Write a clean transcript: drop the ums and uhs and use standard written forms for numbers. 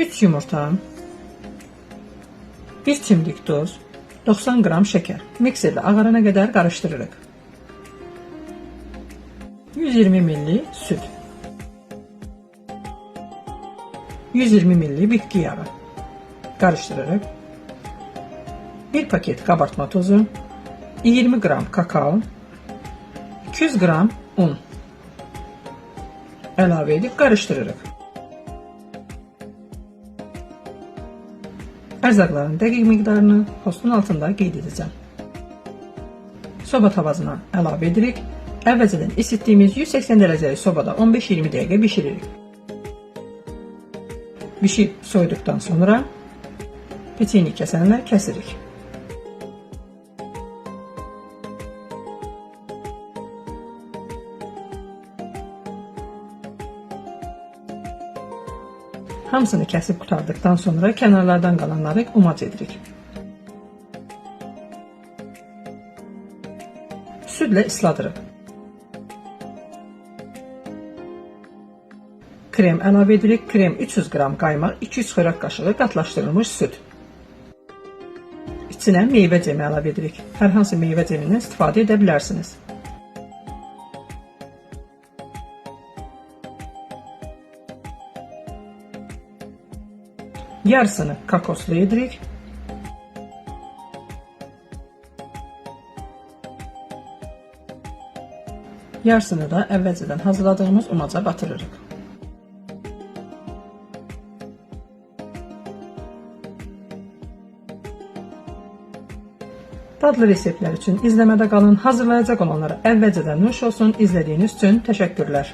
3 yumurta, 1 çimdik tuz, 90 qram şeker. Mikserlə ağarana qədər qarışdırırıq. 120 ml süt, 120 ml bitki yağı qarışdırırıq. 1 paket kabartma tozu, 20 qram kakao, 200 qram un əlavə edib qarışdırırıq. Ərzaqların dəqiq miqdarını postun altında qeyd edəcəm. Soba tavasına əlavə edirik. Əvvəlcədən isitdiyimiz 180 dərəcəlik sobada 15-20 dəqiqə bişiririk. Bişib soyduqdan sonra peçeni kəsənlə kəsirik. Hamısını kəsib qurtardıqdan sonra kənarlardan qalanları umac edirik. Südlə isladırıq. Krem əlavə edirik. Krem 300 qram qaymaq, 200 xörək qaşığı qatlaşdırılmış süd. İçinə meyvə cemi əlavə edirik. Hər hansı meyvə cemindən istifadə edə bilərsiniz. Yarısını kakoslu edirik. Yarısını da əvvəlcədən hazırladığımız umaca batırırıq. Dadlı reseptlər üçün izləmədə qalın. Hazırlayacaq olanlara əvvəlcədən nuş olsun. İzlədiyiniz üçün təşəkkürlər.